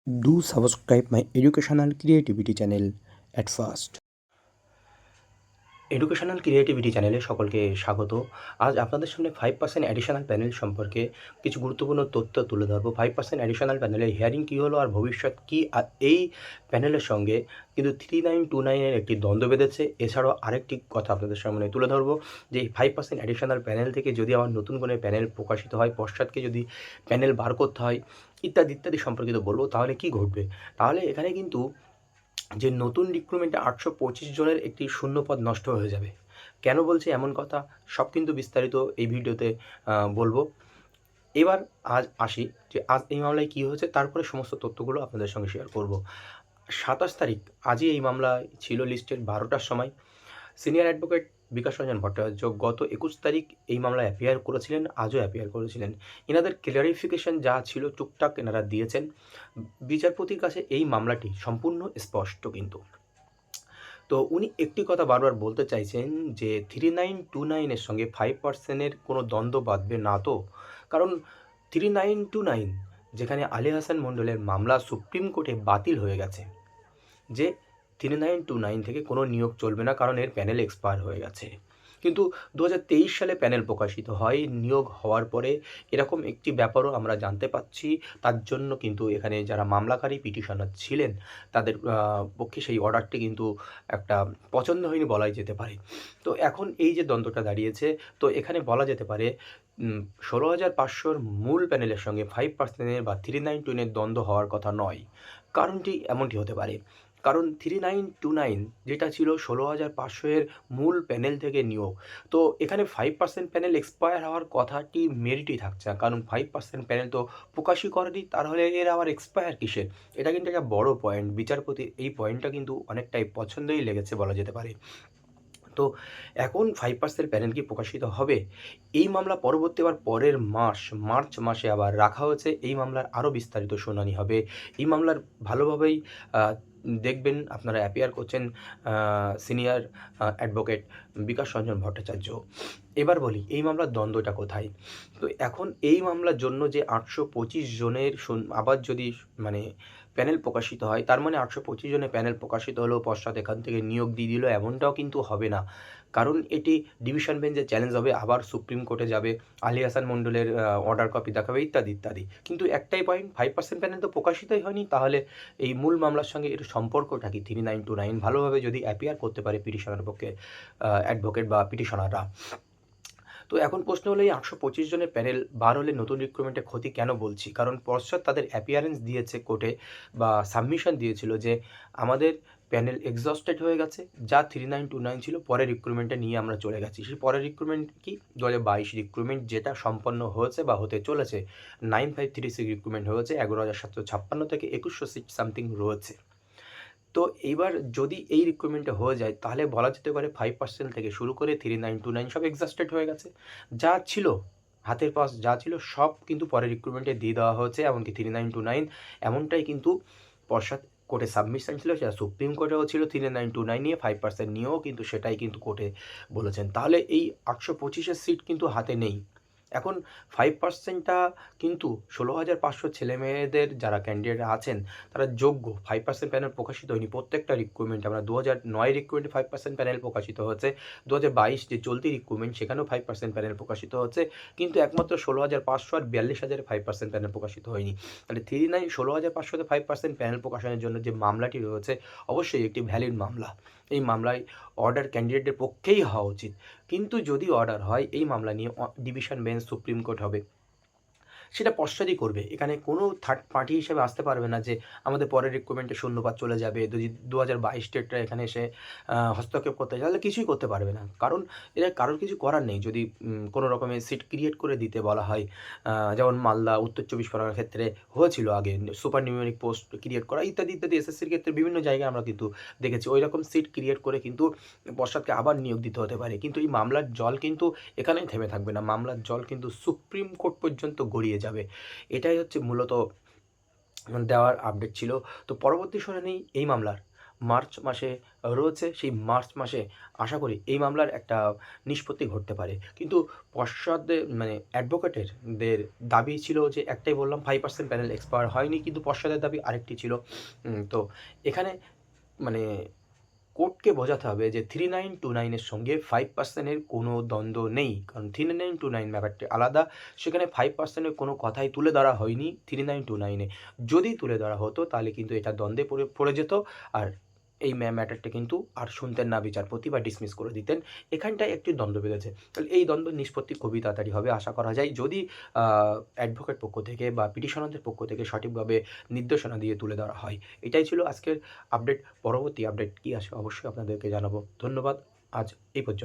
Do subscribe my educational creativity channel at first. Educational creativity চ্যানেলে সকলকে স্বাগত। আজ আপনাদের সামনে 5% অ্যাডিশনাল প্যানেল সম্পর্কে কিছু গুরুত্বপূর্ণ তথ্য তুলে ধরবো। 5% অ্যাডিশনাল প্যানেলের হিয়ারিং কী হলো আর ভবিষ্যৎ কী, আর এই প্যানেলের সঙ্গে কিন্তু 3929 এর একটি দ্বন্দ্ব বেঁধেছে। এছাড়াও আরেকটি কথা আপনাদের সামনে তুলে ধরবো যে এই 5% অ্যাডিশনাল প্যানেল থেকে যদি আবার নতুন কোনো প্যানেল প্রকাশিত হয়, পশ্চাৎকে যদি প্যানেল বার করতে হয়, ইত্যাদি ইত্যাদি সম্পর্কিত বলবো, তাহলে কী ঘটবে। তাহলে এখানে কিন্তু যে নতুন রিক্রুটমেন্টে 825 জনের একটি শূন্যপদ নষ্ট হয়ে যাবে। কেন বলছি এমন কথা, সব কিন্তু বিস্তারিত এই ভিডিওতে বলবো। এবার আজ আসি যে আজ এই মামলায় কী হয়েছে, তারপরে সমস্ত তথ্যগুলো আপনাদের সঙ্গে শেয়ার করব। 27 তারিখ, আজই এই মামলায় ছিল লিস্টেড 12টার সময়। সিনিয়র অ্যাডভোকেট বিকাশ রঞ্জন ভট্টাচার্য গত 21 তারিখ এই মামলায় অ্যাপিয়ার করেছিলেন, আজও অ্যাপিয়ার করেছিলেন। এনাদের ক্লিয়ারিফিকেশন যা ছিল টুকটাক এনারা দিয়েছেন। বিচারপতির কাছে এই মামলাটি সম্পূর্ণ স্পষ্ট কিন্তু। তো উনি একটি কথা বারবার বলতে চাইছেন যে 3929 এর সঙ্গে 5% কোনো দ্বন্দ্ব বাঁধবে না তো। কারণ 3929 যেখানে আলী হাসান মণ্ডলের মামলা সুপ্রিম কোর্টে বাতিল হয়ে গেছে যে 3929 থেকে কোনো নিয়োগ চলবে না, কারণ এর প্যানেল এক্সপায়ার হয়ে গেছে। কিন্তু 2023 সালে প্যানেল প্রকাশিত হয়। নিয়োগ হওয়ার পরে এরকম একটি ব্যাপারও আমরা জানতে পাচ্ছি। তার জন্য কিন্তু এখানে যারা মামলাকারী পিটিশনার ছিলেন তাদের পক্ষে সেই অর্ডারটি কিন্তু একটা পছন্দ হয়নি বলাই যেতে পারে। তো এখন এই যে দ্বন্দ্বটা দাঁড়িয়েছে, তো এখানে বলা যেতে পারে 16,500 মূল প্যানেলের সঙ্গে 5% বা 3929 দ্বন্দ্ব হওয়ার কথা নয়। কারণটি এমনটি হতে পারে, কারণ 3929 যেটা ছিল 16,500 এর মূল প্যানেল থেকে নিয়োগ। তো এখানে 5% প্যানেল এক্সপায়ার হওয়ার কথাটি মেরিটই থাকছে না, কারণ 5% প্যানেল তো প্রকাশই করেনি, তাহলে এর আবার এক্সপায়ার কিসের। এটা কিন্তু একটা বড় পয়েন্ট। বিচারপতির এই পয়েন্টটা কিন্তু অনেকটাই পছন্দই লেগেছে বলা যেতে পারে। তো এখন 5% প্যানেল কি প্রকাশিত হবে? এই মামলা পরবর্তী আবার পরের মাস মার্চ মাসে আবার রাখা হয়েছে। এই মামলার আরও বিস্তারিত শুনানি হবে। এই মামলার ভালোভাবেই দেখবেন, আপনারা অ্যাপিয়ার করছেন সিনিয়র অ্যাডভোকেট বিকাশ রঞ্জন ভট্টাচার্য। এবার বলি এই মামলার দ্বন্দ্বটা কোথায়। তো এখন এই মামলার জন্য যে 825 জনের আবার যদি মানে প্যানেল প্রকাশিত হয়, তার মানে 825 জনের প্যানেল প্রকাশিত হলেও পশ্চাৎ এখান থেকে নিয়োগ দিয়ে দিল, এমনটাও কিন্তু হবে না। কারণ এটি ডিভিশন বেঞ্চে চ্যালেঞ্জ হবে, আবার সুপ্রিম কোর্টে যাবে, আলী হাসান মণ্ডলের অর্ডার কপি দেখাবে, ইত্যাদি ইত্যাদি। কিন্তু একটাই পয়েন্ট, 5% প্যানেল তো প্রকাশিতই হয়নি, তাহলে এই মূল মামলার সঙ্গে এর সম্পর্কটা কি। 3929 ভালোভাবে যদি অ্যাপিয়ার করতে পারে পিটিশনার পক্ষে অ্যাডভোকেট বা পিটিশনাররা। তো এখন প্রশ্ন হলো এই 825 জনের প্যানেল বার হলে নতুন রিক্রুটমেন্টের ক্ষতি কেন বলছি, কারণ পশ্চাৎ তাদের অ্যাপিয়ারেন্স দিয়েছে কোর্টে বা সাবমিশন দিয়েছিল যে আমাদের প্যানেল এক্সস্টেড হয়ে গেছে, যা 3929 ছিল পরের রিক্রুটমেন্টে নিয়ে আমরা চলে গেছি। সেই পরের রিক্রুটমেন্ট কি 2022 রিক্রুটমেন্ট, যেটা সম্পন্ন হয়েছে বা হতে চলেছে। 9536 রিক্রুটমেন্ট হয়েছে, 11,756 থেকে 2100 সিট সামথিং রয়েছে। তো এইবার যদি এই রিক্রুটমেন্টটা হয়ে যায়, তাহলে বলা যেতে পারে 5% থেকে শুরু করে 3929 সব এক্সস্টেড হয়ে গেছে। যা ছিল হাতের পাস, যা ছিল সব কিন্তু পরের রিক্রুটমেন্টে দিয়ে দেওয়া হয়েছে। এমনকি 3929 এমনটাই কিন্তু পশ্চাৎ কোর্টে সাবমিশন ছিল, সেটা সুপ্রিম কোর্টেও ছিল। 3929 নিয়ে 5% নিয়েও কিন্তু সেটাই কিন্তু কোর্টে বলেছেন। তাহলে এই 825-এর সিট কিন্তু হাতে নেই। এখন 5%টা কিন্তু 16,500 ছেলেমেয়েদের যারা ক্যান্ডিডেট আছেন তারা যোগ্য। 5% প্যানেল প্রকাশিত হয়নি প্রত্যেকটা রিক্রুটমেন্টে। আমরা 2009 রিক্রুটমেন্টে 5% প্যানেল প্রকাশিত হয়েছে, 2022 যে চলতি রিক্রুটমেন্ট সেখানেও 5% প্যানেল প্রকাশিত হচ্ছে, কিন্তু একমাত্র 16,500 আর 42,000 5% প্যানেল প্রকাশিত হয়নি। তাহলে 16,500-তে 5% প্যানেল প্রকাশনের জন্য যে মামলাটি রয়েছে অবশ্যই একটি ভ্যালিড মামলা। এই মামলায় অর্ডার ক্যান্ডিডেটের পক্ষেই হওয়া উচিত। কিন্তু যদি অর্ডার হয়, এই মামলা নিয়ে ডিভিশন বেঞ্চ সুপ্রিম কোর্ট হবে, সেটা পশ্চাৎই করবে। এখানে কোনো থার্ড পার্টি হিসেবে আসতে পারবে না যে আমাদের পরের রিক্রুটমেন্টে শূন্যপাত চলে যাবে, যদি 2022 ডেটটা এখানে এসে হস্তক্ষেপ করতে চায়, তাহলে কিছুই করতে পারবে না। কারণ এটা কারোর কিছু করার নেই। যদি কোনো রকমের সিট ক্রিয়েট করে দিতে বলা হয়, যেমন মালদা, উত্তর 24 পরগনার ক্ষেত্রে হয়েছিল আগে, সুপার নিউমেরিক পোস্ট ক্রিয়েট করা, ইত্যাদি ইত্যাদি। এসএসসির ক্ষেত্রে বিভিন্ন জায়গায় আমরা কিন্তু দেখেছি ওই রকম সিট ক্রিয়েট করে কিন্তু পশ্চাৎকে আবার নিয়োগ দিতে হতে পারে। কিন্তু এই মামলার জল কিন্তু এখানেই থেমে থাকবে না, মামলার জল কিন্তু সুপ্রিম কোর্ট পর্যন্ত গড়িয়ে যাবে। এটাই হচ্ছে মূলত দেওয়ার আপডেট ছিল। তো পরবর্তী শুনানি এই মামলার মার্চ মাসে রয়েছে। সেই মার্চ মাসে আশা করি এই মামলার একটা নিষ্পত্তি ঘটতে পারে। কিন্তু পশ্চাৎদের মানে অ্যাডভোকেটের দের দাবি ছিল যে একটাই বললাম 5% প্যানেল এক্সপায়ার হয়নি, কিন্তু পশ্চাতের দাবি আরেকটি ছিল। তো এখানে মানে কোর্টকে বোঝাতে হবে যে 3929 এর সঙ্গে 5% এর কোনো দ্বন্দ্ব নেই। কারণ 3929 ব্যাপারটি আলাদা। সেখানে 5% এর কোনো কথাই তুলে ধরা হয়নি 3929 এ। যদি তুলে ধরা হতো তাহলে কিন্তু এটা দ্বন্দ্বে পড়ে পড়ে যেত। আর এই ম্যাটারটা কিন্তু আর শুনতেন না বিচারপতি বা ডিসমিস করে দিতেন। এখানটায় একটি দ্বন্দ্ব বেঁধেছে। তাহলে এই দ্বন্দ্বের নিষ্পত্তি খুবই তাড়াতাড়ি হবে আশা করা যায়। যদি অ্যাডভোকেট পক্ষ থেকে বা পিটিশনারদের পক্ষ থেকে সঠিকভাবে নির্দেশনা দিয়ে তুলে ধরা হয়। এটাই ছিল আজকের আপডেট। পরবর্তী আপডেট কী আসে অবশ্যই আপনাদেরকে জানাবো। ধন্যবাদ। আজ এই পর্যন্ত।